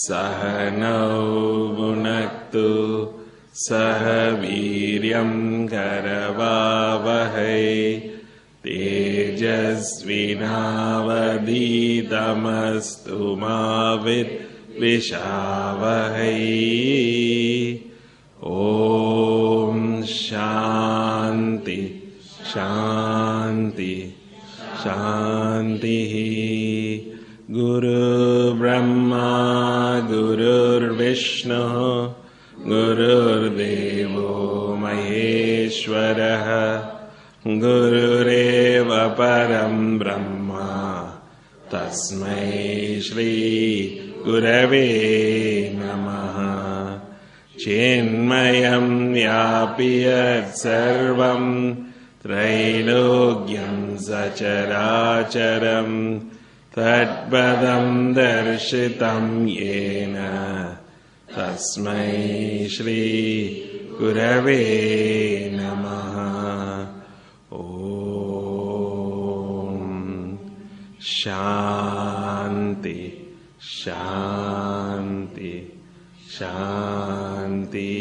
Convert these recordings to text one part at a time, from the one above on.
Sahanau Bhunaktu Sahaviryam Karavavahai Tejasvinavaditamastu Mavit Vishavahai. Om Shanti Shanti Shanti. Guru Brahma Guru Vishnu Guru Devo Maheshwaraha Gurureva Param Brahma Tasmai Shri Gurave Namaha. Chinmayam Vyapiyat Sarvam Trailogyam Sacharacharam Tatpadam darshitam yena tasmai Shri Gurave Namaha. Om Shanti Shanti Shanti.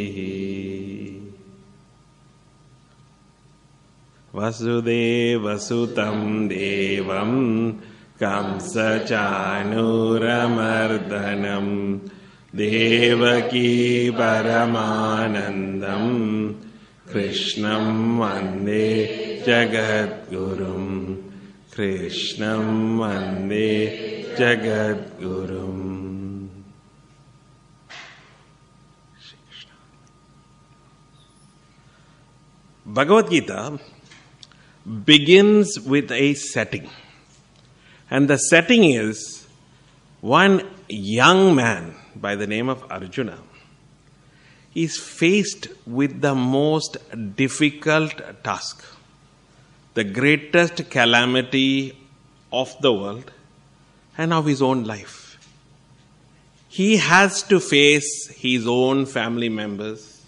Vasudeva Sutam Devam Kamsa Chanuramardanam Devaki Paramanandam Krishnam Vande Jagadgurum Krishnam Vande Jagadgurum. Bhagavad Gita begins with a setting. And the setting is one young man by the name of Arjuna is faced with the most difficult task, the greatest calamity of the world and of his own life. He has to face his own family members,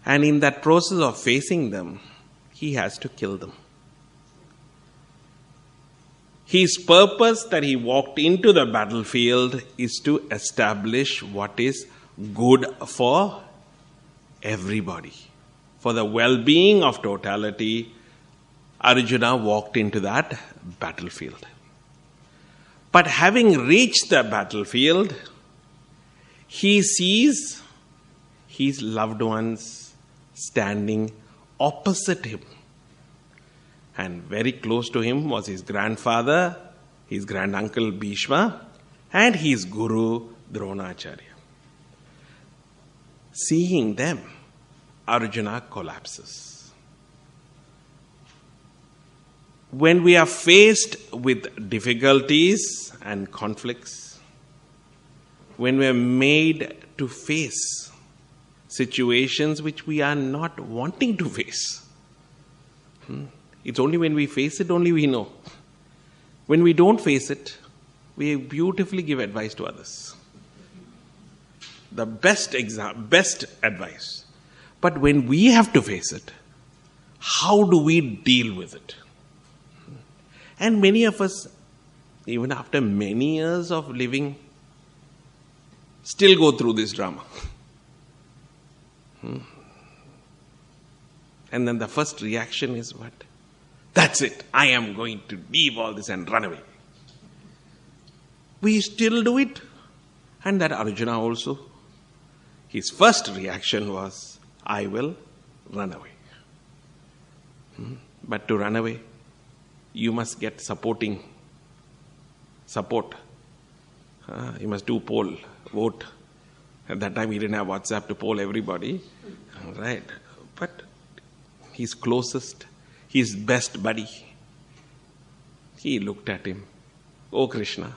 and in that process of facing them, he has to kill them. His purpose that he walked into the battlefield is to establish what is good for everybody. For the well-being of totality, Arjuna walked into that battlefield. But having reached the battlefield, he sees his loved ones standing opposite him. And very close to him was his grandfather, his granduncle Bhishma, and his guru Dronacharya. Seeing them, Arjuna collapses. When we are faced with difficulties and conflicts, when we are made to face situations which we are not wanting to face, it's only when we face it, only we know. When we don't face it, we beautifully give advice to others. The best advice. But when we have to face it, how do we deal with it? And many of us, even after many years of living, still go through this drama. And then the first reaction is what? That's it. I am going to leave all this and run away. We still do it. And that Arjuna also, his first reaction was, I will run away. But to run away, you must get support. You must do poll, vote. At that time, he didn't have WhatsApp to poll everybody. Right. But his closest, his best buddy. He looked at him. Oh Krishna.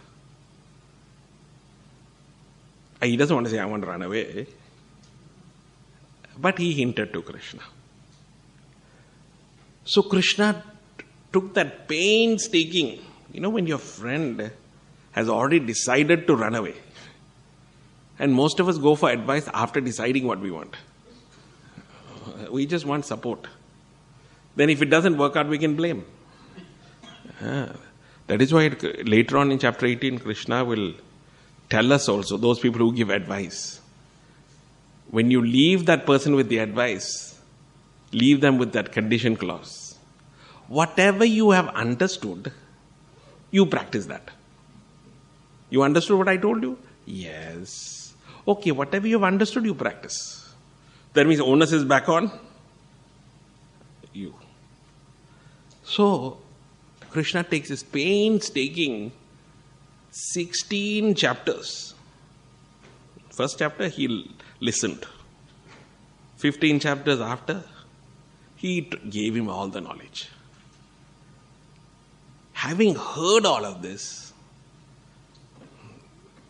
He doesn't want to say, I want to run away. But he hinted to Krishna. So Krishna took that painstaking, when your friend has already decided to run away. And most of us go for advice after deciding what we want. We just want support. Then if it doesn't work out, we can blame. That is why later on in chapter 18, Krishna will tell us also, those people who give advice. When you leave that person with the advice, leave them with that condition clause. Whatever you have understood, you practice that. You understood what I told you? Yes. Okay, whatever you have understood, you practice. That means onus is back on you. So, Krishna takes this painstaking 16 chapters. First chapter, he listened. 15 chapters after, he gave him all the knowledge. Having heard all of this,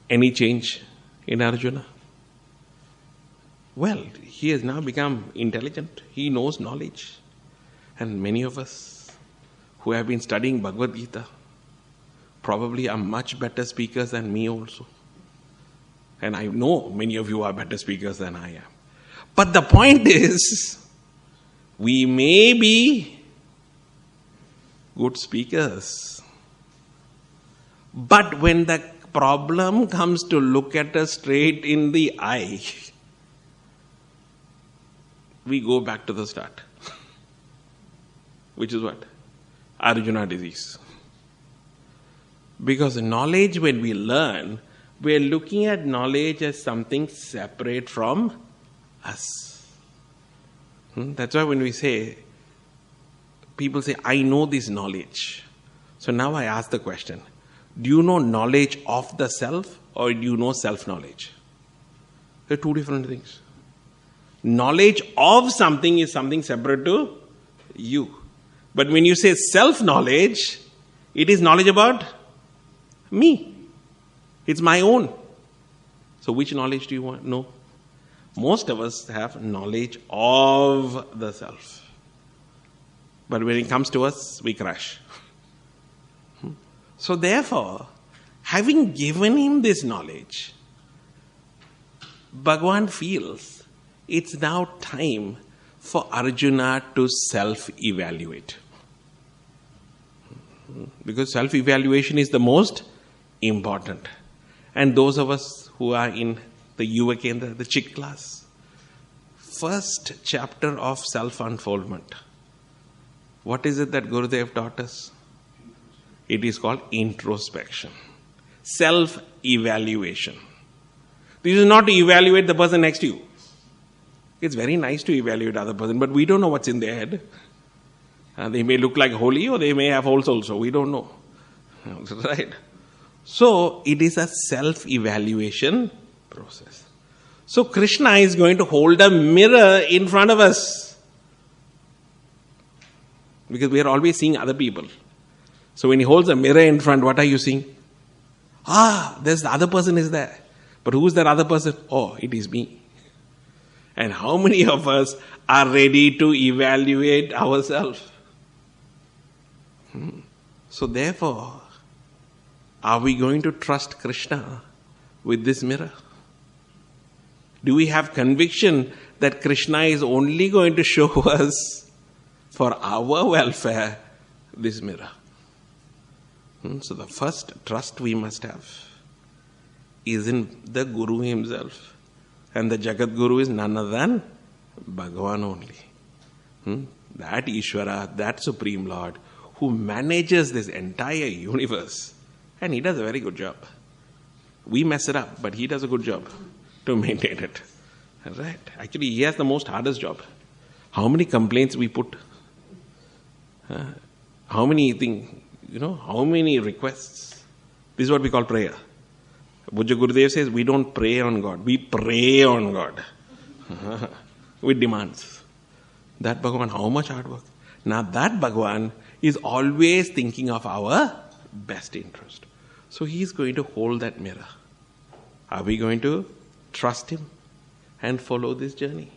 any change in Arjuna? Well, he has now become intelligent. He knows knowledge. And many of us who have been studying Bhagavad Gita probably are much better speakers than me also. And I know many of you are better speakers than I am. But the point is, we may be good speakers. But when the problem comes to look at us straight in the eye, we go back to the start. Which is what? Arjuna disease. Because knowledge, when we learn, we're looking at knowledge as something separate from us. That's why when we say, people say, I know this knowledge. So now I ask the question, do you know knowledge of the self or do you know self-knowledge? They're two different things. Knowledge of something is something separate to you. But when you say self-knowledge, it is knowledge about me. It's my own. So which knowledge do you want? No. Most of us have knowledge of the self. But when it comes to us, we crash. So therefore, having given him this knowledge, Bhagavan feels it's now time for Arjuna to self-evaluate. Because self-evaluation is the most important. And those of us who are in the Yuva Kendra, the Chik class, first chapter of self-unfoldment. What is it that Gurudev taught us? It is called introspection. Self-evaluation. This is not to evaluate the person next to you. It's very nice to evaluate other person, but we don't know what's in their head. They may look like holy or they may have holes also. We don't know. Right? So, it is a self-evaluation process. So, Krishna is going to hold a mirror in front of us. Because we are always seeing other people. So, when he holds a mirror in front, what are you seeing? There's the other person is there. But who is that other person? Oh, it is me. And how many of us are ready to evaluate ourselves? So therefore, are we going to trust Krishna with this mirror? Do we have conviction that Krishna is only going to show us for our welfare this mirror? So the first trust we must have is in the Guru himself. And the Jagat Guru is none other than Bhagavan only. That Ishvara, that Supreme Lord, who manages this entire universe. And he does a very good job. We mess it up, but he does a good job to maintain it. Right? Actually, he has the most hardest job. How many complaints we put? How many things, how many requests? This is what we call prayer. Bhujya Gurudev says, we don't pray on God, we pray on God. With demands. That Bhagavan, how much hard work? Now that Bhagavan is always thinking of our best interest. So he is going to hold that mirror. Are we going to trust him and follow this journey?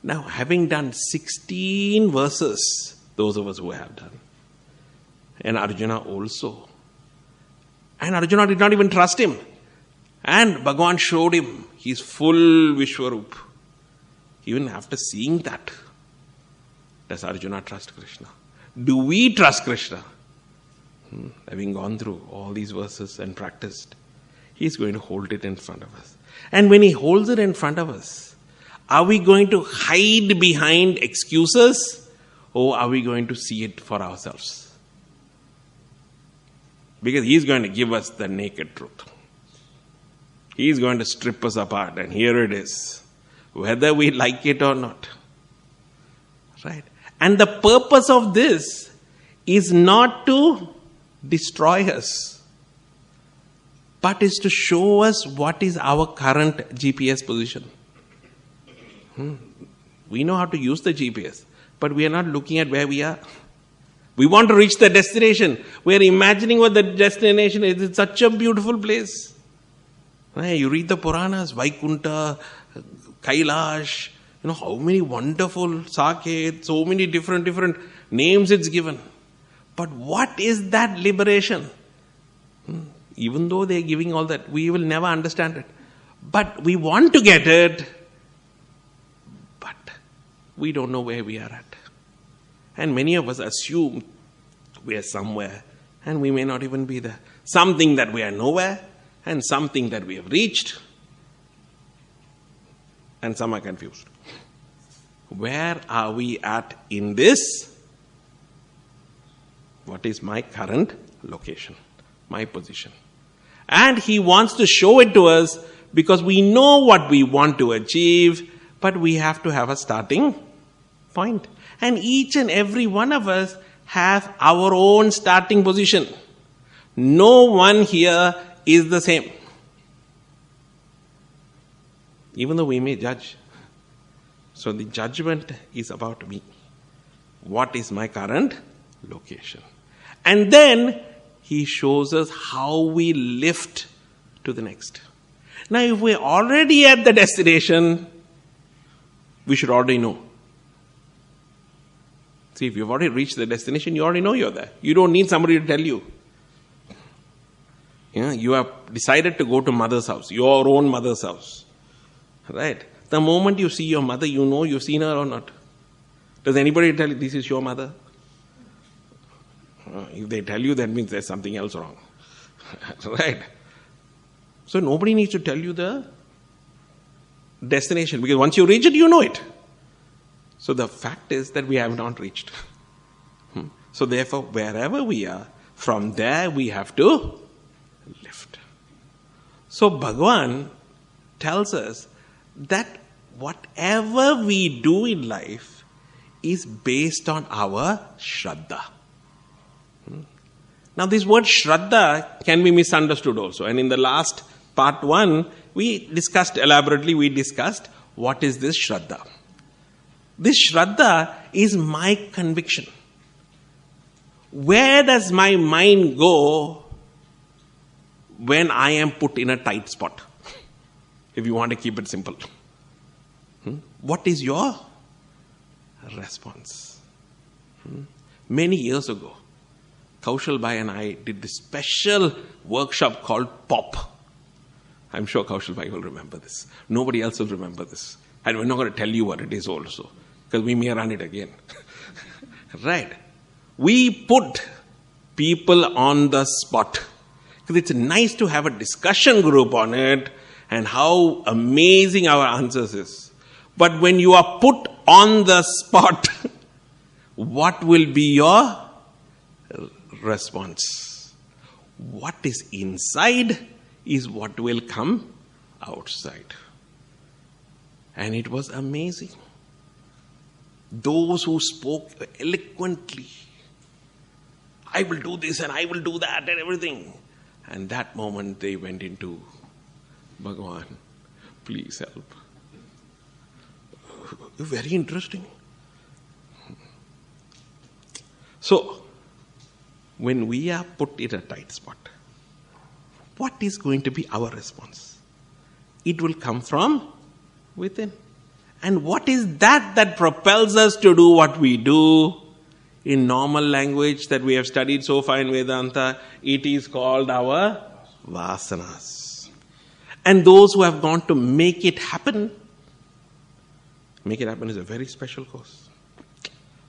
Now, having done 16 verses, those of us who have done, and Arjuna also, and Arjuna did not even trust him, and Bhagavan showed him his full Vishwarup. Even after seeing that, does Arjuna trust Krishna? Do we trust Krishna? Having gone through all these verses and practiced, he's going to hold it in front of us. And when he holds it in front of us, are we going to hide behind excuses, or are we going to see it for ourselves? Because he's going to give us the naked truth. He's going to strip us apart, and here it is, whether we like it or not. Right? And the purpose of this is not to destroy us, but is to show us what is our current GPS position. We know how to use the GPS, but we are not looking at where we are. We want to reach the destination. We are imagining what the destination is. It's such a beautiful place. You read the Puranas, Vaikunta, Kailash, how many wonderful Saket, so many different names it's given. But what is that liberation? Even though they're giving all that, we will never understand it. But we want to get it, but we don't know where we are at. And many of us assume we are somewhere, and we may not even be there. Something that we are nowhere, and something that we have reached, and some are confused. Where are we at in this? What is my current location, my position? And he wants to show it to us because we know what we want to achieve, but we have to have a starting point. And each and every one of us have our own starting position. No one here is the same. Even though we may judge. So the judgment is about me. What is my current location? And then he shows us how we lift to the next. Now, if we're already at the destination, we should already know. See, if you've already reached the destination, you already know you're there. You don't need somebody to tell you. You have decided to go to mother's house, your own mother's house. Right? The moment you see your mother, you know you've seen her or not. Does anybody tell you this is your mother? If they tell you, that means there's something else wrong. Right? So nobody needs to tell you the destination, because once you reach it, you know it. So the fact is that we have not reached. So therefore, wherever we are, from there we have to lift. So Bhagavan tells us that whatever we do in life is based on our Shraddha. Now this word Shraddha can be misunderstood also. And in the last part 1, we discussed what is this Shraddha. This Shraddha is my conviction. Where does my mind go when I am put in a tight spot? If you want to keep it simple. What is your response? Many years ago, Kaushal Bhai and I did this special workshop called POP. I'm sure Kaushal Bhai will remember this. Nobody else will remember this. And we're not going to tell you what it is also, because we may run it again. Right? We put people on the spot. Because it's nice to have a discussion group on it and how amazing our answers is. But when you are put on the spot, what will be your response? What is inside is what will come outside. And it was amazing. Those who spoke eloquently, I will do this and I will do that and everything. And that moment they went into, Bhagavan, please help. Very interesting. So, when we are put in a tight spot, what is going to be our response? It will come from within. And what is that propels us to do what we do? In normal language that we have studied so far in Vedanta, it is called our vasanas. And those who have gone to make it happen is a very special course.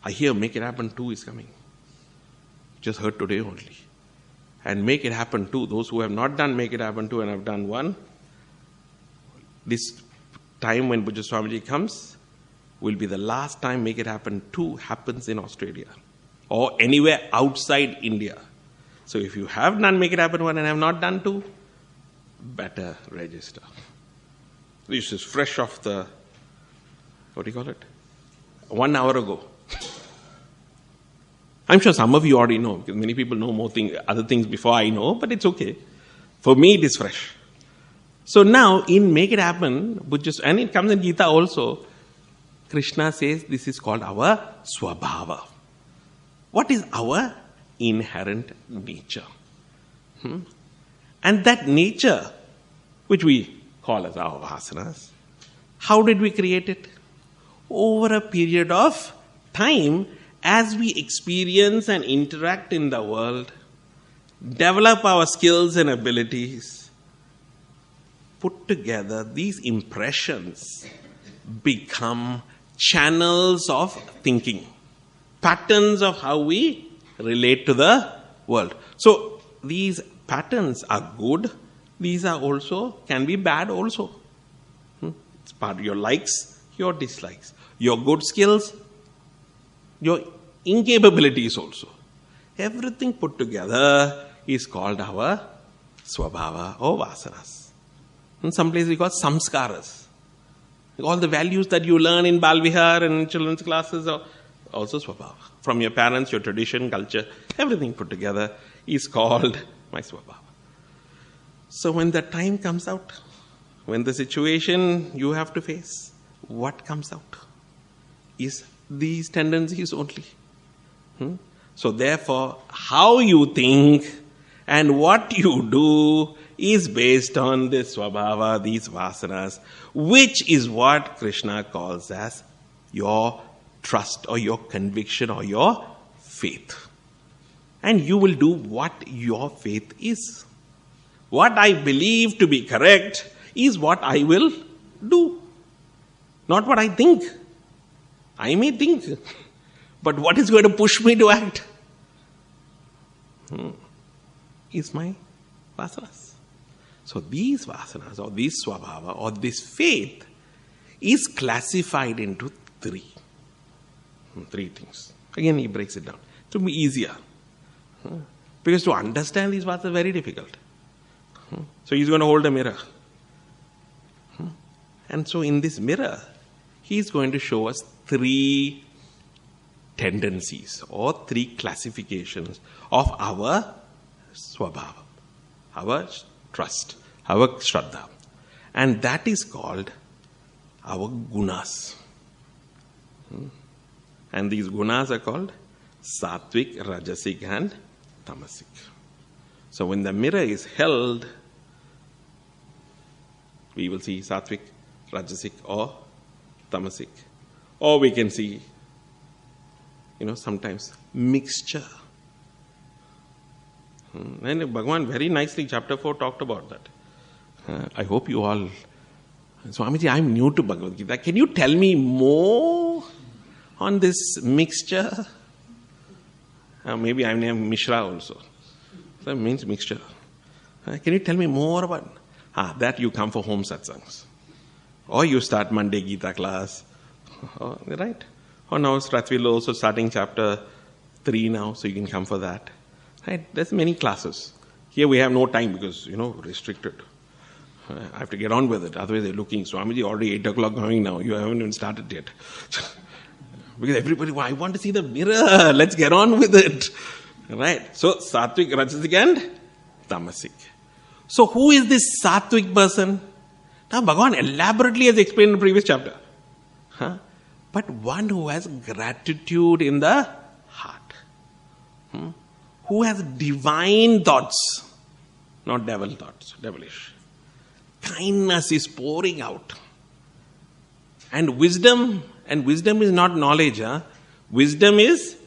I hear Make It Happen 2 is coming. Just heard today only. And Make It Happen 2, those who have not done Make It Happen 2 and have done 1, this time when Pujya Swamiji comes will be the last time Make It Happen 2 happens in Australia or anywhere outside India. So if you have done Make It Happen 1 and have not done 2, better register. This is fresh off the, 1 hour ago. I'm sure some of you already know, because many people know other things before I know, but it's okay. For me, it is fresh. So now, in Make It Happen, and it comes in Gita also, Krishna says this is called our swabhava. What is our inherent nature? And that nature, which we call as our vasanas, how did we create it? Over a period of time, as we experience and interact in the world, develop our skills and abilities, put together, these impressions become channels of thinking, patterns of how we relate to the world. So these patterns are good, these are also, can be bad also. It's part of your likes, your dislikes, your good skills, your incapabilities also. Everything put together is called our swabhava or vasanas. In some places we call samskaras. All the values that you learn in Balvihar and children's classes are also swabhava. From your parents, your tradition, culture, everything put together is called my swabhava. So when the time comes out, when the situation you have to face, what comes out is these tendencies only. So therefore, how you think and what you do is based on this swabhava, these vasanas, which is what Krishna calls as your trust or your conviction or your faith. And you will do what your faith is. What I believe to be correct is what I will do. Not what I think. I may think, but what is going to push me to act is my vasanas. So these vasanas or this swabhava or this faith is classified into three things. Again, he breaks it down to be easier. Because to understand these vasanas is very difficult. So he's going to hold a mirror. And so in this mirror, he's going to show us three tendencies or three classifications of our swabhava, our trust, our shraddha. And that is called our gunas. And these gunas are called sattvic, rajasic and tamasic. So when the mirror is held, we will see sattvic, rajasic or tamasic. Or we can see, sometimes mixture. And Bhagavan very nicely, chapter 4, talked about that. I hope you all... Swamiji, I'm new to Bhagavad Gita. Can you tell me more on this mixture? Maybe I'm named Mishra also. That means mixture. Can you tell me more about that? You come for home satsangs. Or you start Monday Gita class. Right? Or now Stratvi is also starting chapter 3 now, so you can come for that. Right? There's many classes. Here we have no time because, restricted. I have to get on with it. Otherwise they're looking, Swamiji, already 8 o'clock going now. You haven't even started yet. Because everybody, I want to see the mirror. Let's get on with it. Right? So, Sattvic, Rajasic and Tamasic. So, who is this Sattvic person? Now, Bhagavan elaborately has explained in the previous chapter. But one who has gratitude in the heart. who has divine thoughts, not devil thoughts, devilish. Kindness is pouring out. And wisdom is not knowledge. Wisdom is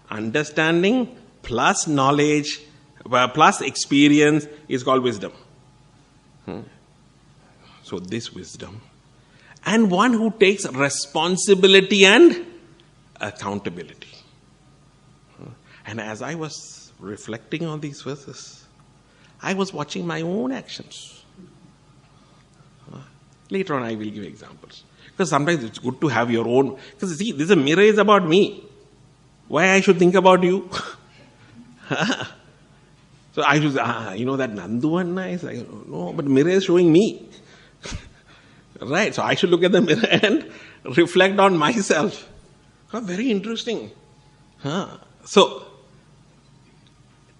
understanding plus knowledge plus experience is called wisdom. So this wisdom. And one who takes responsibility and accountability. And as I was reflecting on these verses, I was watching my own actions. Later on I will give examples. Because sometimes it's good to have your own. Because see, this mirror is about me. Why I should think about you? So I should say, that Nandu one nice. No, but mirror is showing me. Right, so I should look at the mirror and reflect on myself. Very interesting. So,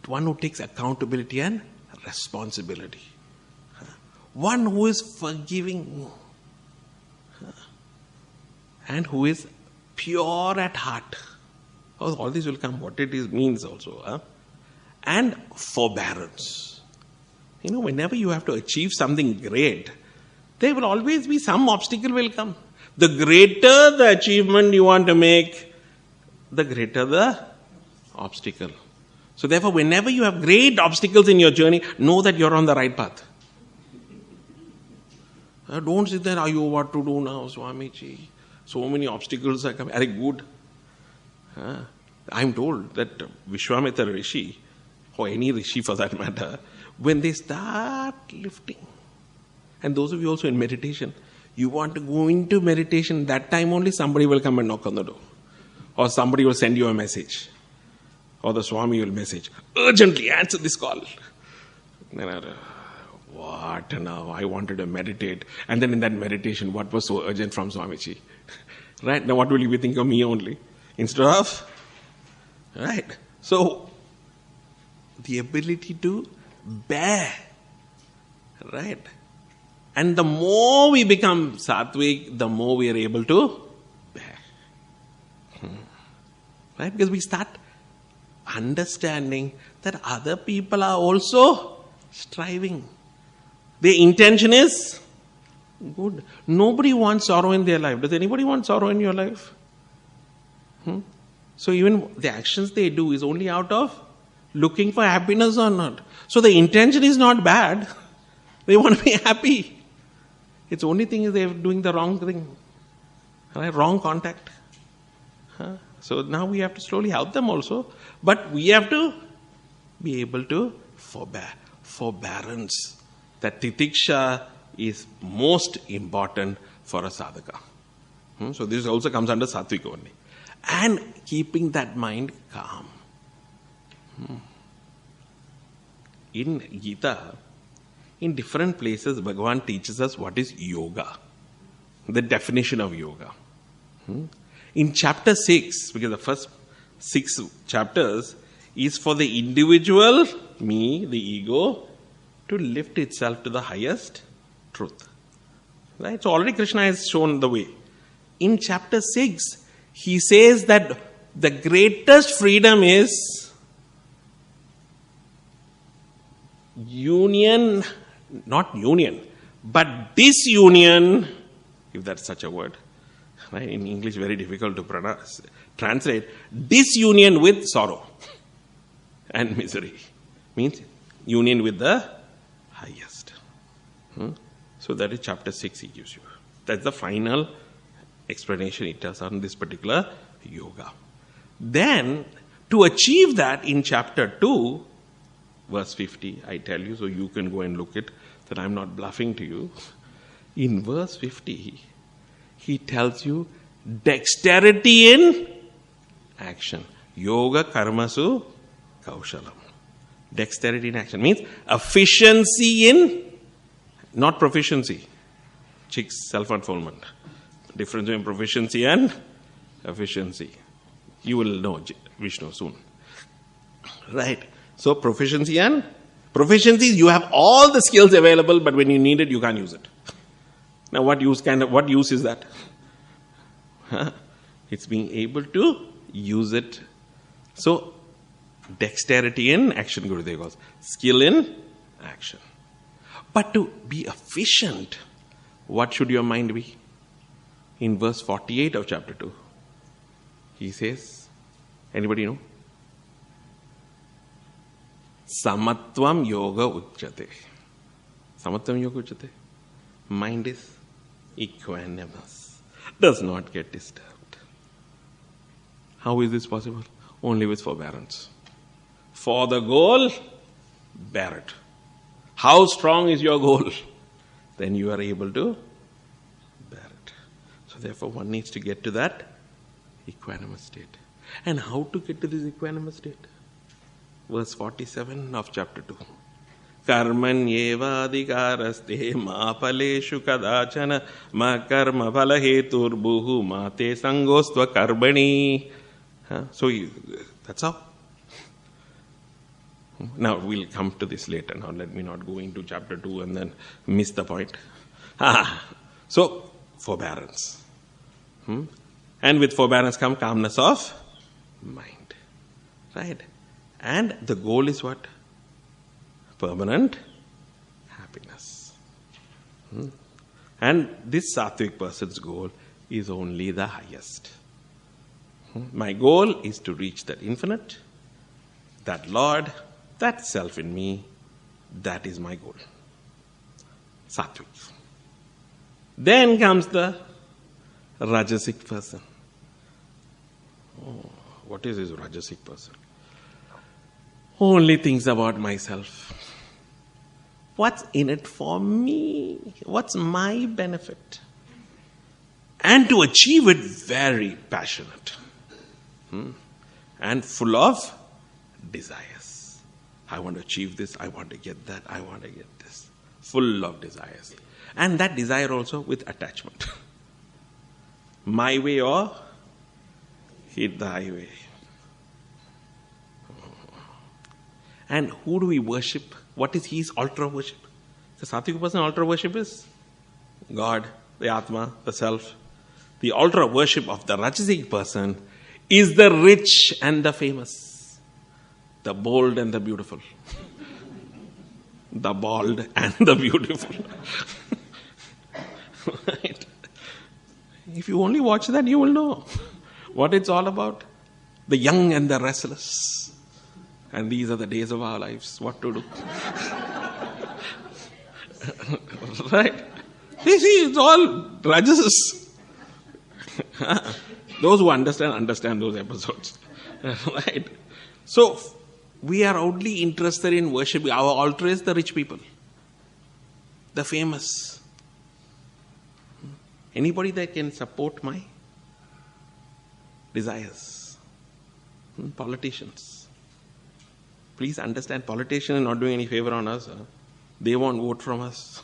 one who takes accountability and responsibility. One who is forgiving. And who is pure at heart. All this will come, what it is means also. And forbearance. Whenever you have to achieve something great, there will always be some obstacle will come. The greater the achievement you want to make, the greater the obstacle. So therefore, whenever you have great obstacles in your journey, know that you're on the right path. Don't sit there, what to do now, Swamiji? So many obstacles are coming. Are good? I'm told that Vishwamitra Rishi, or any Rishi for that matter, when they start lifting, and those of you also in meditation, you want to go into meditation, that time only somebody will come and knock on the door. Or somebody will send you a message. Or the Swami will message, urgently answer this call. What now? I wanted to meditate. And then in that meditation, what was so urgent from Swamiji? Right? Now what will you be thinking of me only? Instead of? Right? So, the ability to bear. Right? And the more we become sattvic, the more we are able to bear. Right? Because we start understanding that other people are also striving. Their intention is good. Nobody wants sorrow in their life. Does anybody want sorrow in your life? So even the actions they do is only out of looking for happiness or not. So the intention is not bad. They want to be happy. It's only thing is they're doing the wrong thing. Right? Wrong contact. So now we have to slowly help them also. But we have to be able to forbear. Forbearance. That titiksha is most important for a sadhaka. So this also comes under sattvic only. And keeping that mind calm. In Gita, in different places, Bhagavan teaches us what is yoga. The definition of yoga. In chapter 6, because the first 6 chapters is for the individual, me, the ego, to lift itself to the highest truth. Right? So already Krishna has shown the way. In chapter 6, he says that the greatest freedom is union, not union, but disunion, if that's such a word. Right? In English, very difficult to translate. Disunion with sorrow and misery. Means union with the highest. So that is chapter 6 he gives you. That's the final explanation it does on this particular yoga. Then, to achieve that in chapter 2, verse 50, I tell you, so you can go and look it, that I'm not bluffing to you. In verse 50, he tells you dexterity in action. Yoga karmasu kaushalam. Dexterity in action means efficiency in, not proficiency. Chicks, self-unfoldment. Difference between proficiency and efficiency. You will know Vishnu soon. Right. So proficiency, you have all the skills available, but when you need it, you can't use it. Now what use is that? It's being able to use it. So Dexterity in action, Gurudev goes. Skill in action. But to be efficient, what should your mind be? In verse 48 of chapter 2, he says, anybody know? Samatvam yoga uchyate. Samatvam yoga uchyate. Mind is equanimous. Does not get disturbed. How is this possible? Only with forbearance. For the goal, bear it. How strong is your goal? Then you are able to bear it. So therefore one needs to get to that equanimous state. And how to get to this equanimous state? Verse 47 of chapter 2. Karmanyeva adhikaraste ma paleshu kadachana ma karma phala heturbuhu ma te sangostva karmani. So that's how. Now we'll come to this later. Now let me not go into chapter 2 and then miss the point. So forbearance. And with forbearance come calmness of mind. Right? And the goal is what? Permanent happiness. And this sattvic person's goal is only the highest. My goal is to reach that infinite, that Lord, that self in me. That is my goal. Sattvic. Then comes the Rajasic person. Oh, what is this Rajasic person? Only thinks about myself. What's in it for me? What's my benefit? And to achieve it, very passionate. And full of desires. I want to achieve this, I want to get that, I want to get this. Full of desires. And that desire also with attachment. My way or hit the highway. And who do we worship? What is his altar of worship? The sattvic person altar of worship is God, the Atma, the Self. The altar of worship of the Rajasic person is the rich and the famous, the bold and the beautiful, the bald and the beautiful. Right? If you only watch that, you will know what it's all about. The young and the restless. And these are the days of our lives. What to do? Right? You see, it's all Rajasis. Those who understand those episodes. Right? So, we are only interested in worship. Our altar is the rich people. The famous. Anybody that can support my desires. Politicians. Please understand, politicians are not doing any favor on us. They won't vote from us.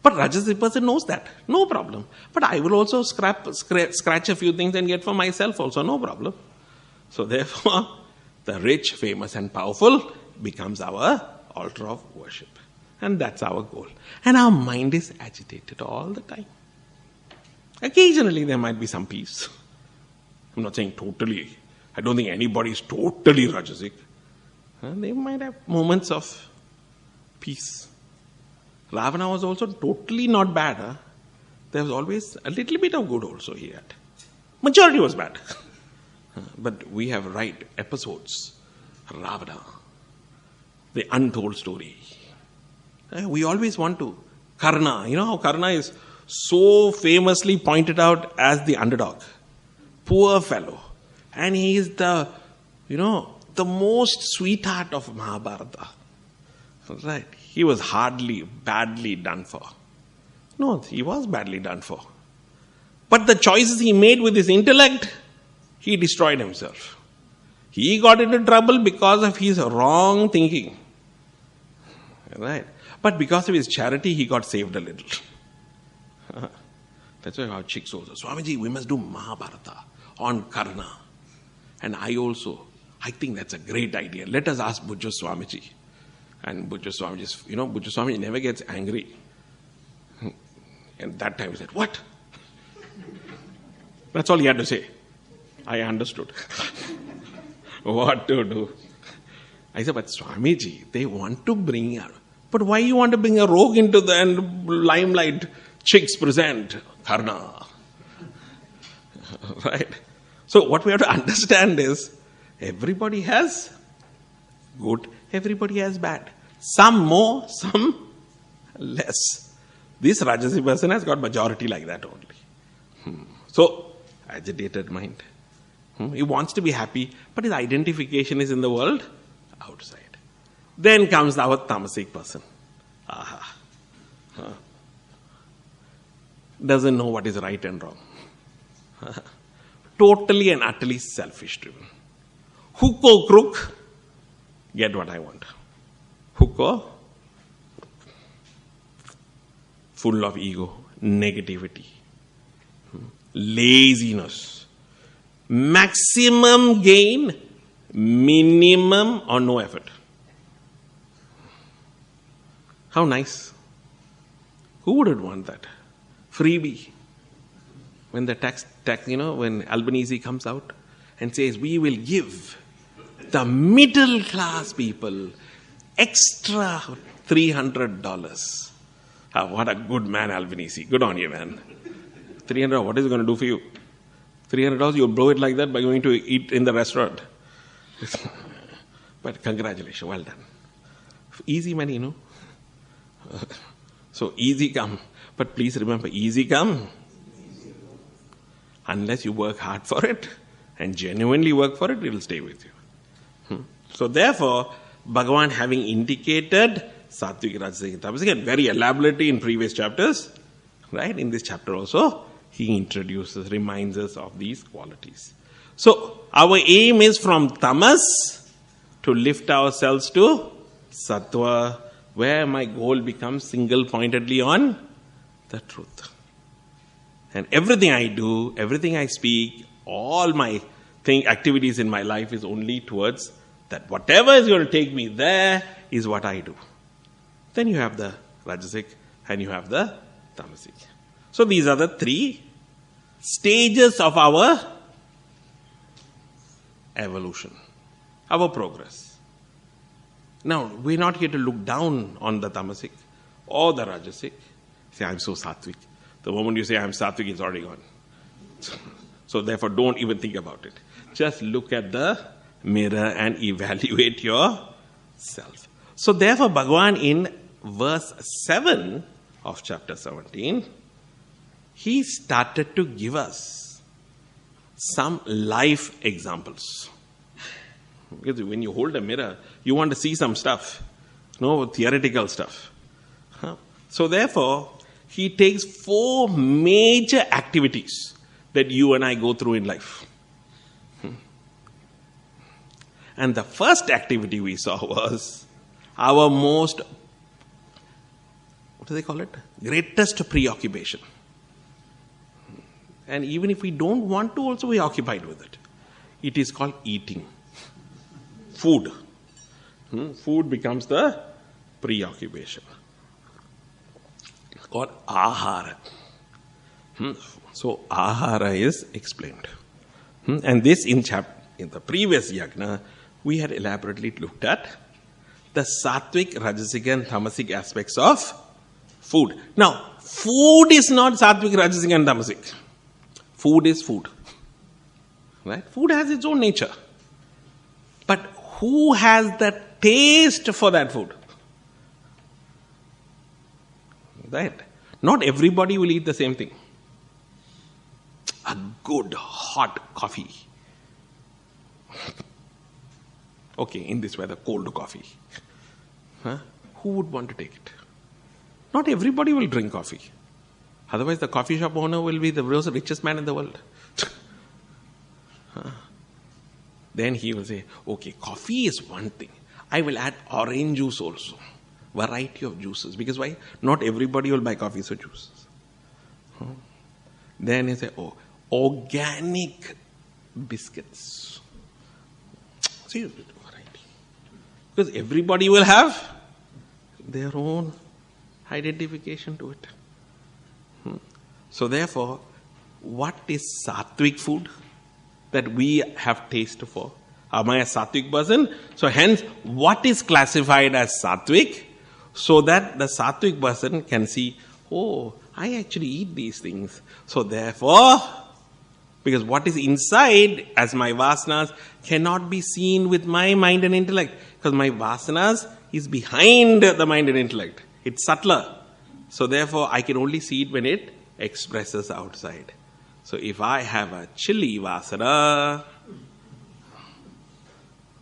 But Rajasic person knows that. No problem. But I will also scratch a few things and get for myself also. No problem. So therefore, the rich, famous and powerful becomes our altar of worship. And that's our goal. And our mind is agitated all the time. Occasionally there might be some peace. I'm not saying totally. I don't think anybody is totally Rajasic. They might have moments of peace. Ravana was also totally not bad. There was always a little bit of good also he had. Majority was bad. But we have episodes. Ravana. The untold story. We always want to. Karna. You know how Karna is so famously pointed out as the underdog. Poor fellow. And he is the most sweetheart of Mahabharata. Right. He was badly done for. No, he was badly done for. But the choices he made with his intellect, he destroyed himself. He got into trouble because of his wrong thinking. Right. But because of his charity, he got saved a little. That's why our chicks also, Swamiji, we must do Mahabharata on Karna. And I think that's a great idea. Let us ask Bujjo Swamiji. And Bujjo Swamiji never gets angry. And that time he said, what? That's all he had to say. I understood. what to do. I said, but Swamiji, they want to bring her. But why you want to bring a rogue into the limelight? Chicks present, Karna. Right? So what we have to understand is, everybody has good, everybody has bad. Some more, some less. This Rajasi person has got majority like that only. So, agitated mind. He wants to be happy, but his identification is in the world outside. Then comes our tamasic person. Doesn't know what is right and wrong. Totally and utterly selfish driven. Hook or crook, get what I want. Hook or full of ego, negativity, laziness, maximum gain, minimum or no effort. How nice. Who wouldn't want that? Freebie. When the tax, when Albanese comes out and says, we will give the middle class people extra $300. What a good man, Albanese. Good on you, man. $300, what is it going to do for you? $300, you'll blow it like that by going to eat in the restaurant. But congratulations, well done. Easy money, no? So easy come. But please remember, easy come. Unless you work hard for it and genuinely work for it, it will stay with you. So therefore, Bhagavan having indicated Sattvic, Rajasic, Tamasic very elaborately in previous chapters, right? In this chapter also, he introduces, reminds us of these qualities. So our aim is from tamas to lift ourselves to sattva, where my goal becomes single-pointedly on the truth. And everything I do, everything I speak, all my activities in my life is only towards that. Whatever is going to take me there is what I do. Then you have the Rajasic and you have the Tamasic. So these are the three stages of our evolution, our progress. Now, we're not here to look down on the Tamasic or the Rajasic. Say, I'm so Sattvic. The moment you say, I'm Sattvic, it's already gone. So therefore, don't even think about it. Just look at the mirror and evaluate yourself. So therefore, Bhagavan in verse 7 of chapter 17, he started to give us some life examples. Because when you hold a mirror, you want to see some stuff, no theoretical stuff. So therefore, he takes 4 major activities that you and I go through in life. And the first activity we saw was our most, what do they call it? Greatest preoccupation. And even if we don't want to, also we are occupied with it. It is called eating. Food. Food becomes the preoccupation. It's called ahara. So ahara is explained. And this in the previous yajna, we had elaborately looked at the sattvic, rajasic and tamasic aspects of food. Now, food is not sattvic, rajasic and tamasic. Food is food. Right? Food has its own nature. But who has the taste for that food? Right? Not everybody will eat the same thing. A good hot coffee. Okay, in this weather, cold coffee. Who would want to take it? Not everybody will drink coffee. Otherwise, the coffee shop owner will be the richest man in the world. Then he will say, okay, coffee is one thing. I will add orange juice also. Variety of juices. Because why? Not everybody will buy coffee, so juices. Then he say, organic biscuits. See, variety. Because everybody will have their own identification to it. So therefore, what is sattvic food that we have taste for? Am I a sattvic person? So hence, what is classified as sattvic? So that the sattvic person can see, oh, I actually eat these things. So therefore, because what is inside as my vasanas cannot be seen with my mind and intellect. Because my vasanas is behind the mind and intellect. It's subtler. So therefore, I can only see it when it expresses outside. So if I have a chili vasana,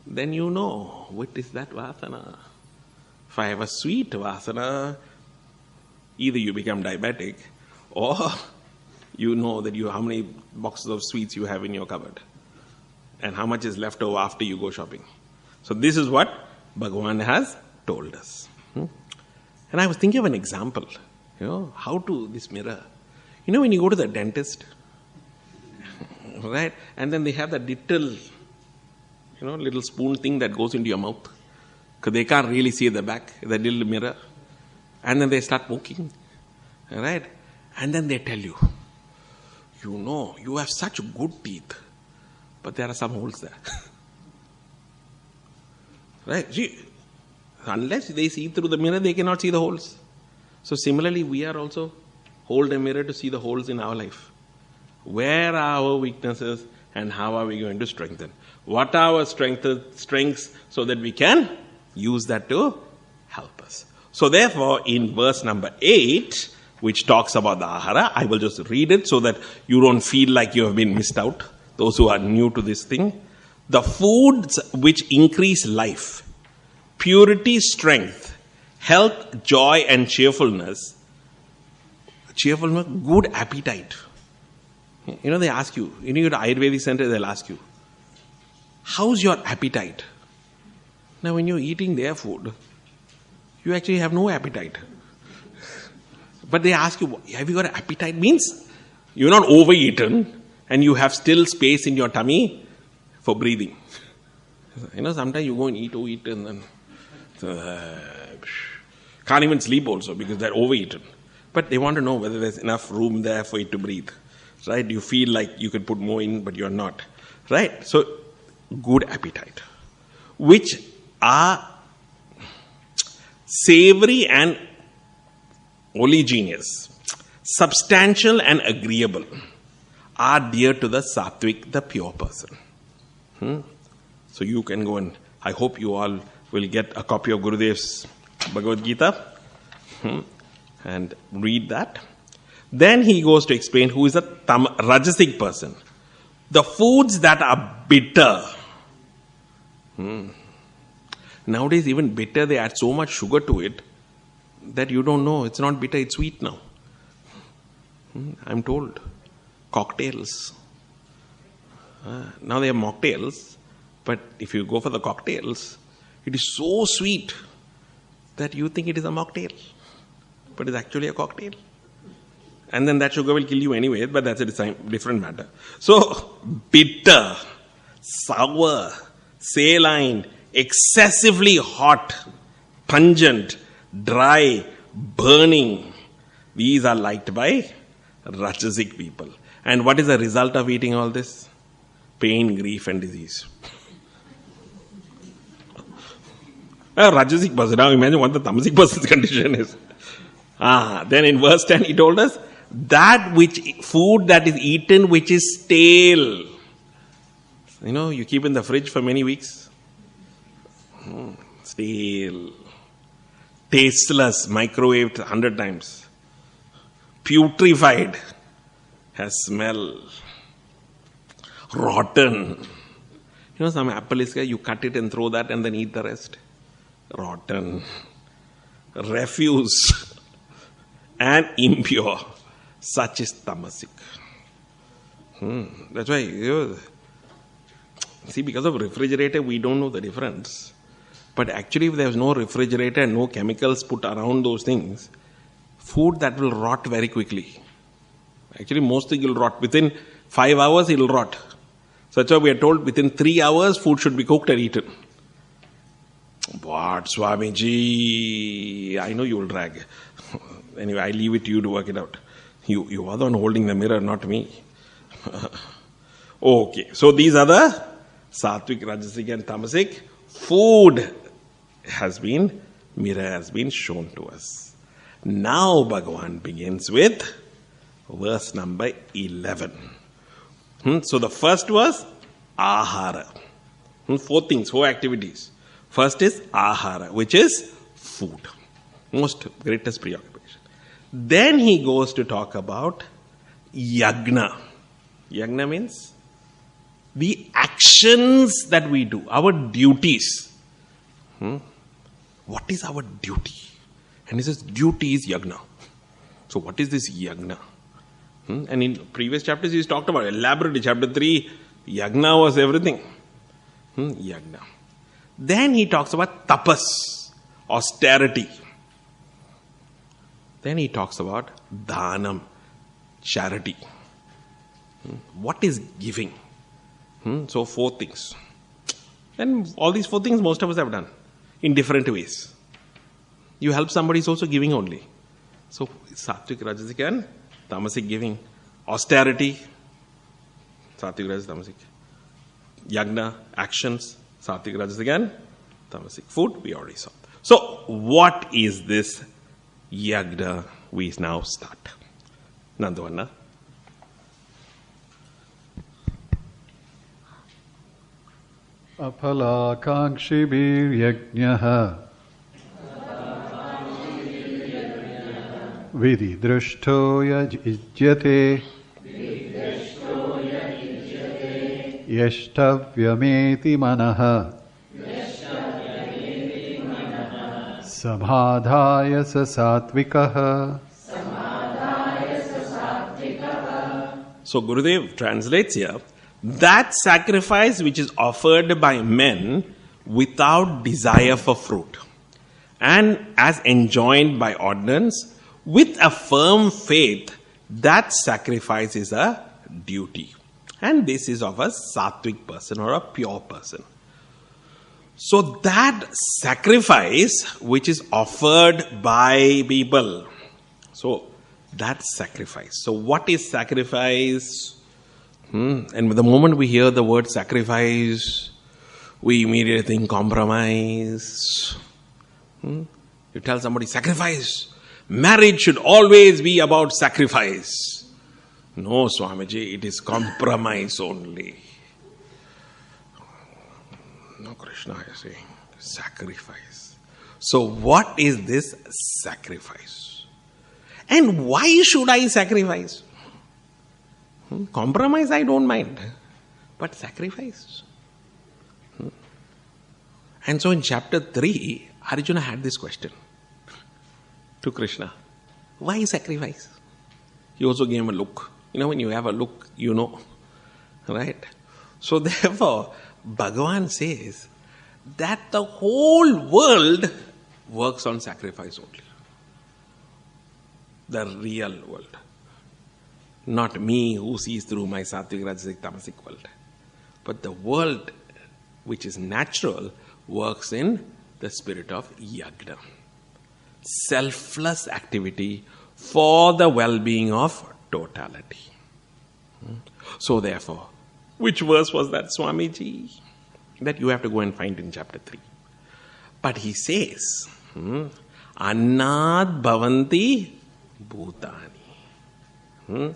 then you know what is that vasana. If I have a sweet vasana, either you become diabetic or you know that how many boxes of sweets you have in your cupboard and how much is left over after you go shopping. So this is what Bhagavan has told us. And I was thinking of an example, how to this mirror. When you go to the dentist, right, and then they have that little spoon thing that goes into your mouth because they can't really see the back, the little mirror, and then they start poking, right, and then they tell you, you have such good teeth, but there are some holes there. Right? See, unless they see through the mirror, they cannot see the holes. So similarly, we are also hold a mirror to see the holes in our life. Where are our weaknesses and how are we going to strengthen? What are our strengths so that we can use that to help us? So therefore, in verse number 8, which talks about the ahara, I will just read it so that you don't feel like you have been missed out, those who are new to this thing. The foods which increase life, purity, strength, health, joy and cheerfulness, good appetite. They ask you, you go to Ayurvedic center, they'll ask you, how's your appetite? Now when you're eating their food, you actually have no appetite. But they ask you, have you got an appetite? Means you're not overeaten and you have still space in your tummy for breathing. Sometimes you go and eat and then can't even sleep also because they're overeaten. But they want to know whether there's enough room there for it to breathe. Right? You feel like you could put more in, but you're not. Right? So, good appetite. Which are savory and oleaginous, substantial and agreeable, are dear to the sattvic, the pure person. So you can go and, I hope you all will get a copy of Gurudev's Baghavad Gita and read that. Then he goes to explain who is a rajasic person. The foods that are bitter. Nowadays, even bitter, they add so much sugar to it that you don't know. It's not bitter, it's sweet now. I'm told. Cocktails. Now they have mocktails, but if you go for the cocktails, it is so sweet that you think it is a mocktail, but it's actually a cocktail. And then that sugar will kill you anyway, but that's a different matter. So, bitter, sour, saline, excessively hot, pungent, dry, burning. These are liked by Rajasic people. And what is the result of eating all this? Pain, grief and disease. A Rajasic person. Now imagine what the Tamasic person's condition is. Then in verse 10 he told us, that food that is eaten which is stale. You keep in the fridge for many weeks. Stale. Tasteless, microwaved 100 times. Putrefied, has smell. Rotten. Some apple is you cut it and throw that and then eat the rest. Rotten. Refuse. And impure. Such is tamasic. That's why, see, because of refrigerator, we don't know the difference. But actually, if there's no refrigerator and no chemicals put around those things, food that will rot very quickly. Actually, most things will rot. Within 5 hours, it will rot. So that's why we are told within 3 hours, food should be cooked and eaten. What, Swamiji? I know you will drag. Anyway, I leave it to you to work it out. You are the one holding the mirror, not me. Okay, so these are the Sattvic, Rajasic and Tamasic, food mirror has been shown to us. Now Bhagavan begins with verse number 11. So the first was ahara. 4 things, 4 activities. First is ahara, which is food. Most greatest preoccupation. Then he goes to talk about yagna. Yagna means the actions that we do, our duties. What is our duty? And he says, duty is yagna. So what is this yagna? And in previous chapters he's talked about elaborately. Chapter 3, yagna was everything. Yagna. Then he talks about tapas, austerity. Then he talks about dhanam, charity. What is giving? So 4 things. And all these 4 things most of us have done in different ways. You help somebody is also giving only. So Sattvic, Rajasic and Tamasic giving. Austerity, Sattvic, Rajasic, Tamasic. Yagna, actions, Sattvic, Rajasic and Tamasic. Food, we already saw. So what is this yagna? We now start. Nandavanna. Apalakankshibiryajnaha vididrishto yajyate yashtavyameti manaha samadhaya sasatvikaha. So Gurudev translates here, that sacrifice which is offered by men without desire for fruit and as enjoined by ordinance with a firm faith, that sacrifice is a duty. And this is of a sattvic person or a pure person. So that sacrifice which is offered by people. So that sacrifice. So what is sacrifice? And the moment we hear the word sacrifice, we immediately think compromise. You tell somebody sacrifice. Marriage should always be about sacrifice. No, Swamiji, it is compromise only. No, Krishna is saying sacrifice. So what is this sacrifice? And why should I sacrifice? Compromise I don't mind, but sacrifice. And so in chapter 3, Arjuna had this question to Krishna. Why sacrifice? He also gave him a look. You know, when you have a look, you know. Right? So therefore, Bhagavan says that the whole world works on sacrifice only. The real world. Not me who sees through my sattvic, rajasic, tamasic world. But the world which is natural works in the spirit of yagna. Selfless activity for the well-being of totality. So therefore, which verse was that, Swamiji? That you have to go and find in chapter 3. But he says, Annad bhavanti bhutani.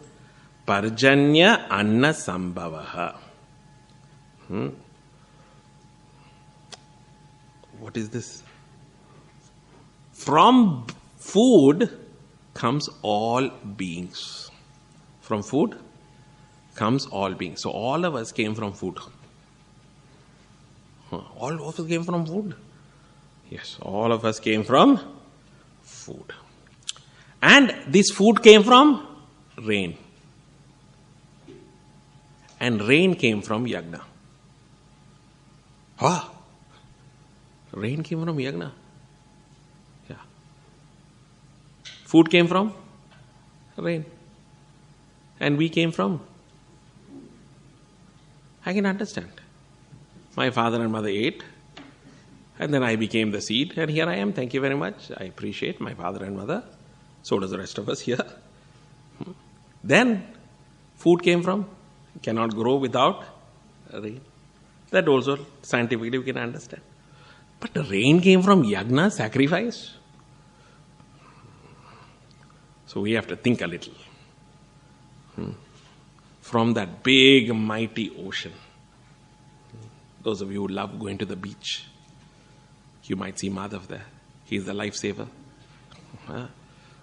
Parjanya anna sambhavaha. What is this? From food comes all beings. From food comes all beings. So all of us came from food. All of us came from food? Yes, all of us came from food. And this food came from rain. And rain came from yagna. Rain came from yagna. Yeah. Food came from rain. And we came from. I can understand. My father and mother ate. And then I became the seed. And here I am. Thank you very much. I appreciate my father and mother. So does the rest of us here. Then food came from. Cannot grow without rain. That also scientifically we can understand. But the rain came from yagna, sacrifice. So we have to think a little. From that big, mighty ocean. Those of you who love going to the beach, you might see Madhav there. He's the lifesaver.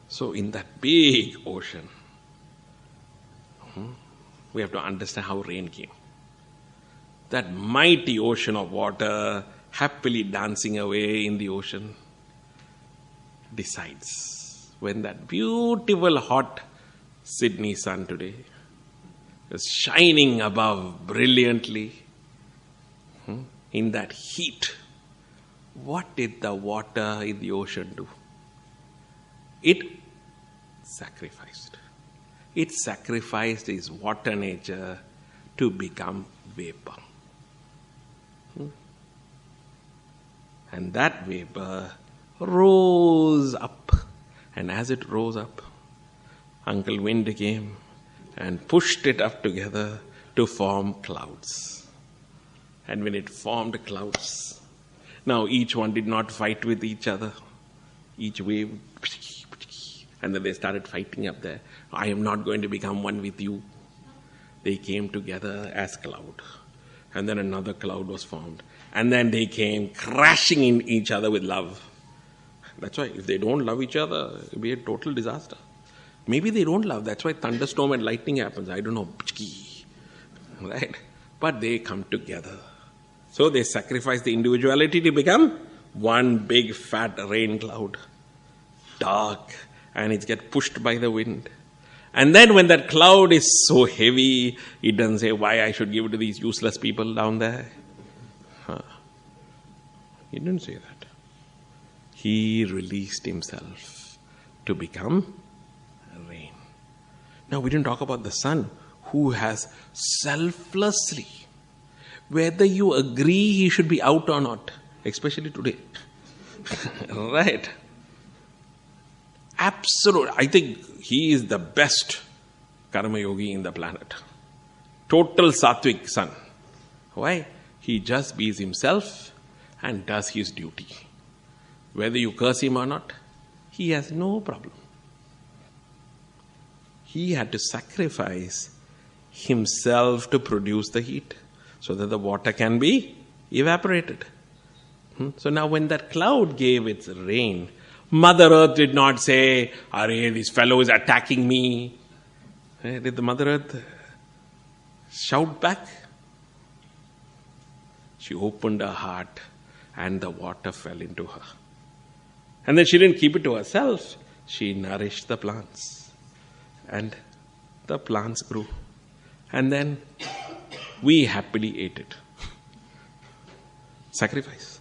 So in that big ocean, we have to understand how rain came. That mighty ocean of water, happily dancing away in the ocean, decides when that beautiful hot Sydney sun today is shining above brilliantly, in that heat, what did the water in the ocean do? It sacrificed. It sacrificed its water nature to become vapor. And that vapor rose up. And as it rose up, Uncle Wind came and pushed it up together to form clouds. And when it formed clouds, now each one did not fight with each other. Each wave, and then they started fighting up there. I am not going to become one with you. They came together as cloud. And then another cloud was formed. And then they came crashing in each other with love. That's why if they don't love each other, it will be a total disaster. Maybe they don't love. That's why thunderstorm and lightning happens. I don't know. Right? But they come together. So they sacrifice the individuality to become one big fat rain cloud. Dark. And it gets pushed by the wind. And then when that cloud is so heavy, it doesn't say why I should give it to these useless people down there. He didn't say that. He released himself to become rain. Now we didn't talk about the sun who has selflessly, whether you agree he should be out or not, especially today. Right? Absolute. I think he is the best karma yogi in the planet. Total sattvic son. Why? He just bees himself and does his duty. Whether you curse him or not, he has no problem. He had to sacrifice himself to produce the heat so that the water can be evaporated. So now when that cloud gave its rain, Mother Earth did not say, "Arey, this fellow is attacking me." Did the Mother Earth shout back? She opened her heart and the water fell into her. And then she didn't keep it to herself. She nourished the plants. And the plants grew. And then we happily ate it. Sacrifice.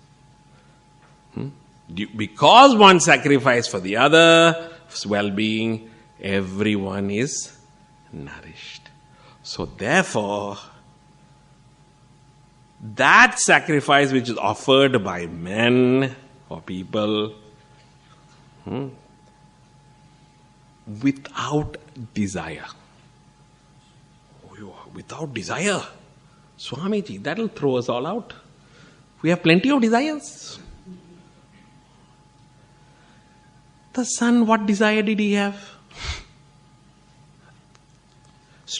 Because one sacrificed for the other's well-being, everyone is nourished. So therefore, that sacrifice which is offered by men or people without desire. Without desire. Swamiji, that'll throw us all out. We have plenty of desires. The sun, what desire did he have?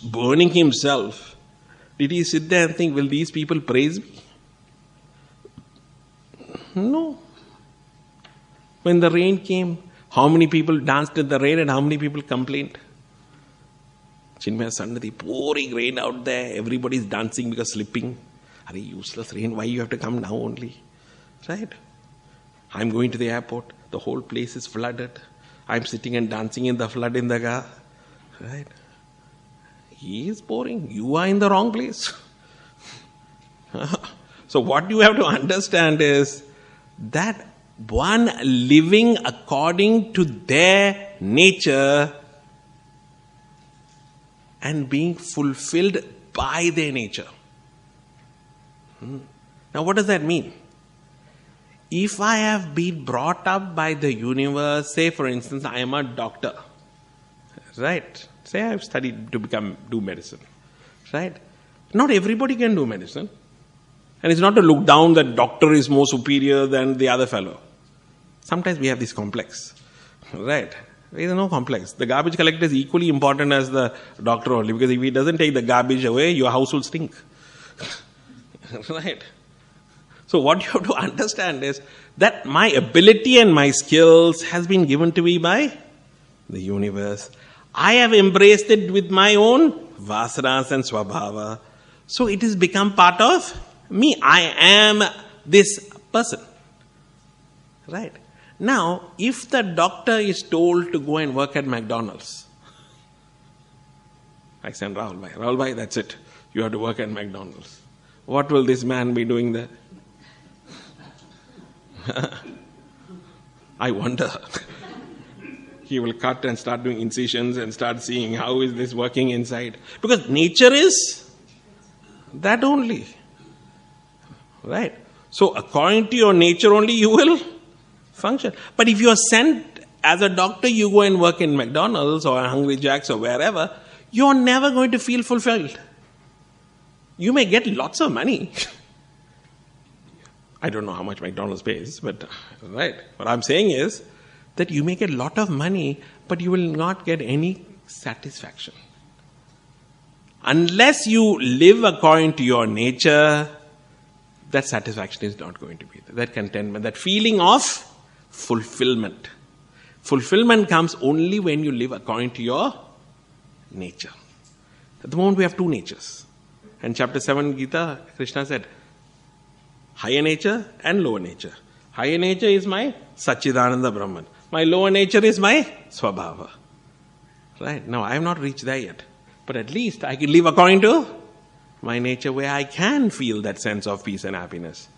Burning himself. Did he sit there and think, will these people praise me? No. When the rain came, how many people danced in the rain and how many people complained? Chinmaya Sannadhi, pouring rain out there, everybody's dancing because slipping. Are useless rain, why you have to come now only? Right? I'm going to the airport, the whole place is flooded. I'm sitting and dancing in the flood in the car. Right? He is pouring. You are in the wrong place. So what you have to understand is that one living according to their nature and being fulfilled by their nature. Now what does that mean? If I have been brought up by the universe, say for instance I am a doctor, right? Say I have studied to do medicine, right? Not everybody can do medicine. And it's not to look down that doctor is more superior than the other fellow. Sometimes we have this complex. Right? There is no complex. The garbage collector is equally important as the doctor only, because if he doesn't take the garbage away, your house will stink. Right? So what you have to understand is that my ability and my skills has been given to me by the universe. I have embraced it with my own vasanas and swabhava. So it has become part of me. I am this person. Right? Now, if the doctor is told to go and work at McDonald's, I send Rahul Bhai. Rahul Bhai, that's it. You have to work at McDonald's. What will this man be doing there? I wonder. He will cut and start doing incisions and start seeing how is this working inside. Because nature is that only. Right? So according to your nature only you will function. But if you are sent as a doctor, you go and work in McDonald's or Hungry Jack's or wherever, you are never going to feel fulfilled. You may get lots of money. I don't know how much McDonald's pays, but right. What I'm saying is that you may get a lot of money, but you will not get any satisfaction. Unless you live according to your nature, that satisfaction is not going to be there. That contentment, that feeling of fulfillment. Fulfillment comes only when you live according to your nature. At the moment we have two natures. And chapter 7 Gita, Krishna said, higher nature and lower nature. Higher nature is my Satchidananda Brahman. My lower nature is my Swabhava. Right? Now I have not reached there yet. But at least I can live according to my nature where I can feel that sense of peace and happiness.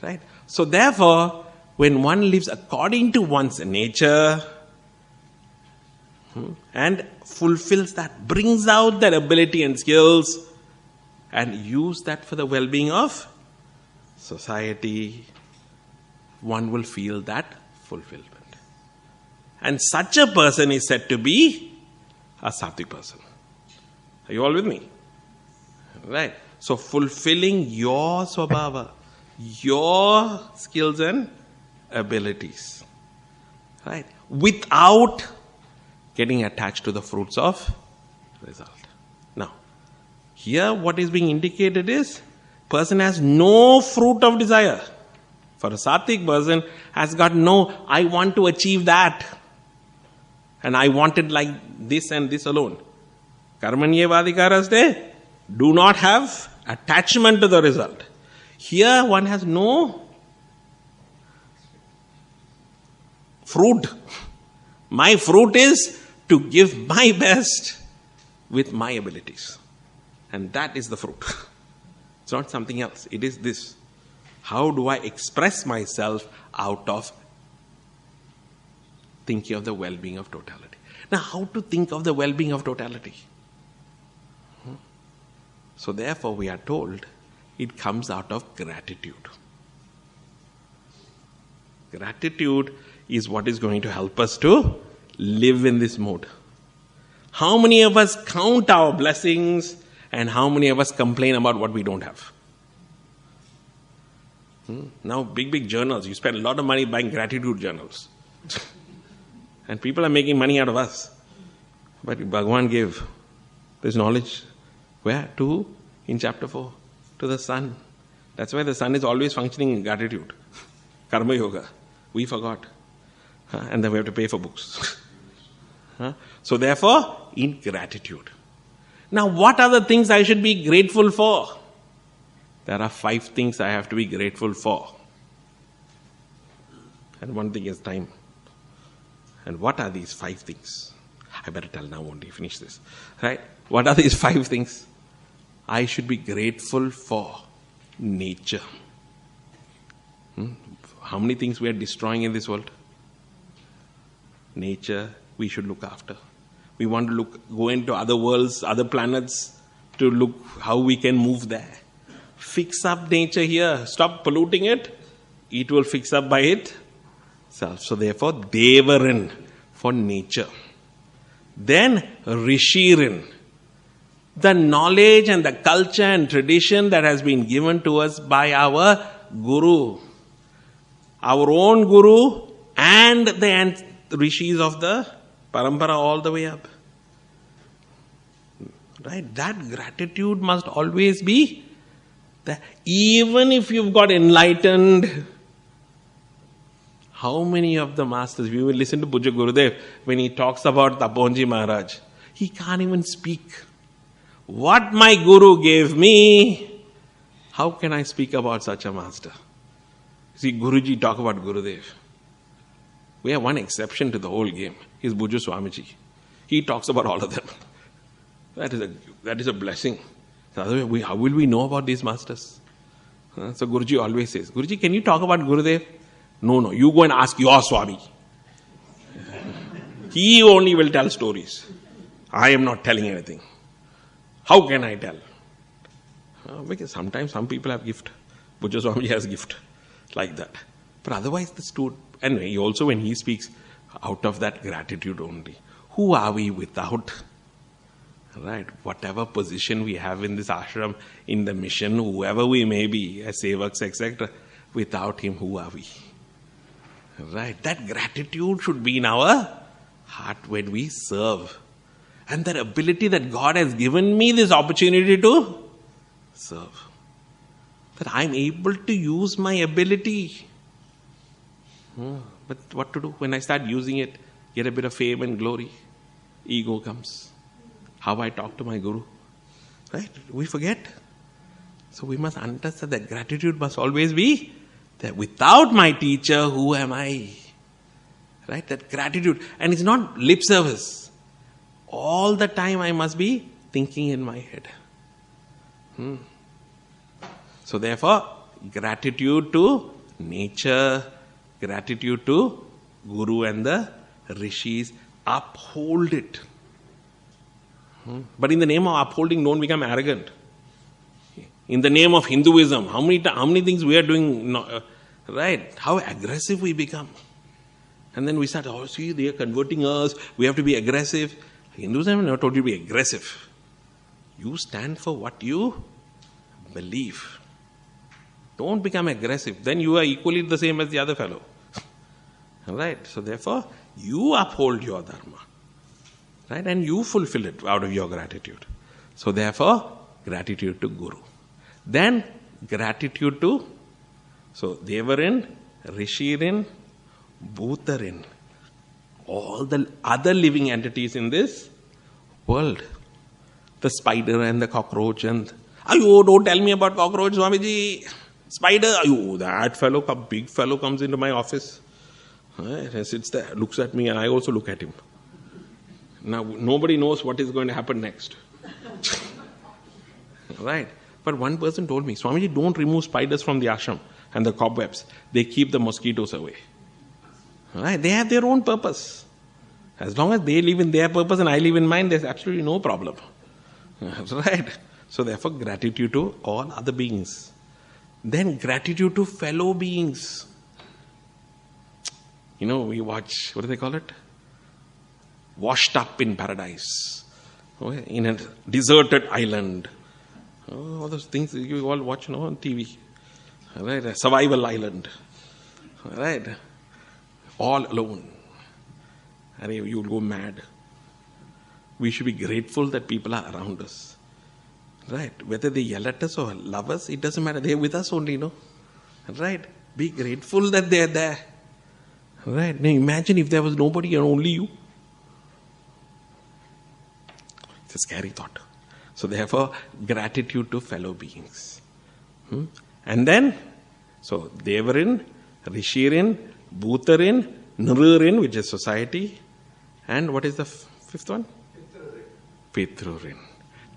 Right? So therefore, when one lives according to one's nature and fulfills that, brings out that ability and skills and use that for the well-being of society, one will feel that fulfillment. And such a person is said to be a sattvic person. Are you all with me? Right. So fulfilling your swabhava, your skills and abilities. Right. Without getting attached to the fruits of result. Now, here what is being indicated is person has no fruit of desire. For a sattvic person has got no, I want to achieve that. And I want it like this and this alone. Karmanyevadikaraste, do not have attachment to the result. Here one has no fruit. My fruit is to give my best with my abilities. And that is the fruit. It's not something else. It is this. How do I express myself out of thinking of the well-being of totality? Now, how to think of the well-being of totality? So therefore we are told it comes out of gratitude. Gratitude is what is going to help us to live in this mode. How many of us count our blessings and how many of us complain about what we don't have? Now big journals, you spend a lot of money buying gratitude journals. And people are making money out of us. But Bhagavan gave this knowledge. Where? To? In chapter 4. To the sun. That's why the sun is always functioning in gratitude. Karma yoga. We forgot. And then we have to pay for books. So therefore, in gratitude. Now what are the things I should be grateful for? There are 5 things I have to be grateful for. And one thing is time. And what are these 5 things? I better tell now only, finish this. Right? What are these 5 things? I should be grateful for nature. How many things we are destroying in this world? Nature, we should look after. We want to go into other worlds, other planets to look how we can move there. Fix up nature here. Stop polluting it. It will fix up by itself. So therefore, Devarin for nature. Then Rishirin the knowledge and the culture and tradition that has been given to us by our Guru. Our own Guru and the rishis of the parampara all the way up. Right? That gratitude must always be there. Even if you've got enlightened. How many of the masters, we will listen to Puja Gurudev when he talks about Taponji Maharaj. He can't even speak. What my Guru gave me, how can I speak about such a master? See, Guruji talk about Gurudev. We have one exception to the whole game. He's Buju Swamiji. He talks about all of them. That is a blessing. Otherwise, how will we know about these masters? So Guruji always says, Guruji, can you talk about Gurudev? No, you go and ask your Swami. He only will tell stories. I am not telling anything. How can I tell? Because sometimes some people have gift. Puja Swami has gift. Like that. But otherwise the student, and he also when he speaks, out of that gratitude only. Who are we without? Right? Whatever position we have in this ashram, in the mission, whoever we may be, as sevaks, etc., without him, who are we? Right? That gratitude should be in our heart when we serve. And that ability that God has given me this opportunity to serve. That I'm able to use my ability. But what to do? When I start using it, get a bit of fame and glory, ego comes. How I talk to my Guru. Right? We forget. So we must understand that gratitude must always be that without my teacher, who am I? Right? That gratitude. And it's not lip service. All the time I must be thinking in my head. So therefore, gratitude to nature, gratitude to Guru and the Rishis, uphold it. But in the name of upholding, don't become arrogant. In the name of Hinduism, how many things we are doing, right? How aggressive we become. And then we start, see, they are converting us, we have to be aggressive. Hinduism has never told you to be aggressive. You stand for what you believe. Don't become aggressive. Then you are equally the same as the other fellow. Right? So therefore, you uphold your dharma. Right? And you fulfill it out of your gratitude. So therefore, gratitude to Guru. Then gratitude to, so Devarin, Rishirin, Bhutarin, all the other living entities in this world. The spider and the cockroach and, don't tell me about cockroach, Swamiji. Spider, that fellow, big fellow comes into my office. He sits there, looks at me and I also look at him. Now, nobody knows what is going to happen next. Right? But one person told me, Swamiji, don't remove spiders from the ashram and the cobwebs. They keep the mosquitoes away. Right? They have their own purpose. As long as they live in their purpose and I live in mine, there's absolutely no problem. Right? So therefore, gratitude to all other beings. Then gratitude to fellow beings. We watch, what do they call it? Washed Up in Paradise. In a deserted island. All those things you all watch on TV. Right? A survival island. Right? All alone. And you will go mad. We should be grateful that people are around us. Right? Whether they yell at us or love us, it doesn't matter. They're with us only, Right? Be grateful that they're there. Right? Now imagine if there was nobody and only you. It's a scary thought. So therefore, gratitude to fellow beings. And then, so Devarin, Rishirin, Bhutarin, Nrurin, which is society. And what is the fifth one? Pitrurin.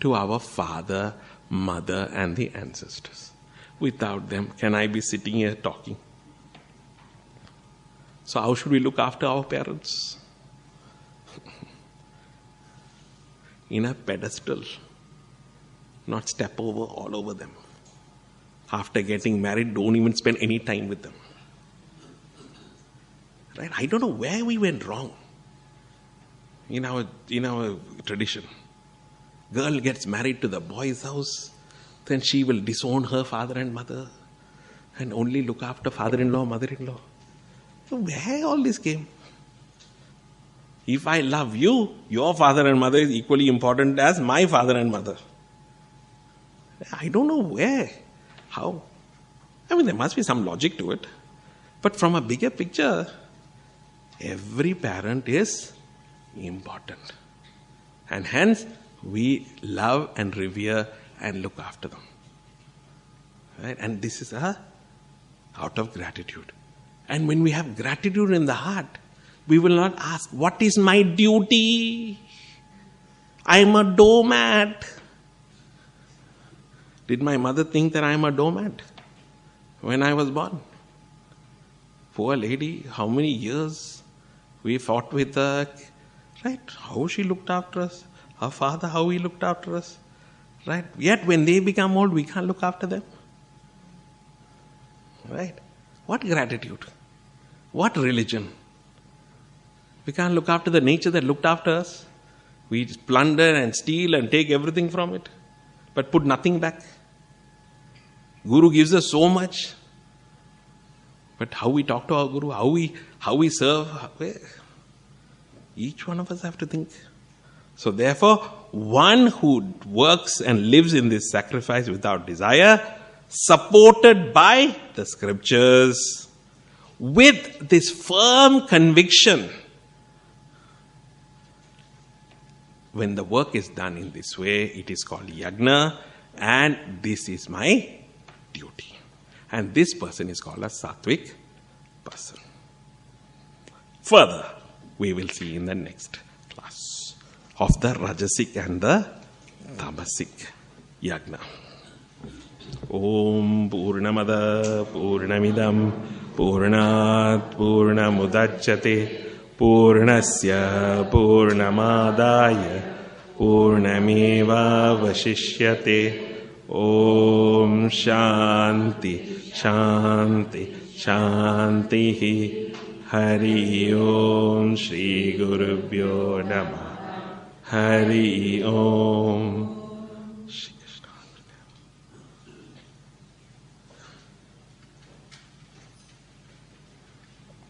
To our father, mother and the ancestors. Without them, can I be sitting here talking? So how should we look after our parents? In a pedestal. Not step over all over them. After getting married, don't even spend any time with them. Right? I don't know where we went wrong in our tradition. girl gets married to the boy's house, then she will disown her father and mother and only look after father-in-law, mother-in-law. So where all this came? If I love you, your father and mother is equally important as my father and mother. I don't know where, how. I mean, there must be some logic to it. But from a bigger picture, every parent is important. And hence, we love and revere and look after them. Right? And this is out of gratitude. And when we have gratitude in the heart, we will not ask, what is my duty? I am a doormat. Did my mother think that I am a doormat when I was born? Poor lady, how many years we fought with her, right? How she looked after us. Her father, how he looked after us. Right? Yet when they become old, we can't look after them. Right? What gratitude? What religion? We can't look after the nature that looked after us. We plunder and steal and take everything from it, but put nothing back. Guru gives us so much, but how we talk to our Guru, how we serve, each one of us have to think. So therefore, one who works and lives in this sacrifice without desire, supported by the scriptures, with this firm conviction, when the work is done in this way, it is called yagna, and this is my duty. And this person is called a sattvic person. Further, we will see in the next class of the rajasic and the tamasic yagna. Om Purnamada Purnamidam Purnat Purnamudachyate Purnasya Purnamadaya Purnameva Vashishyate. Om Shanti Shanti Shanti. Hari Om Shri Gurubhyo Namah. Hari Om.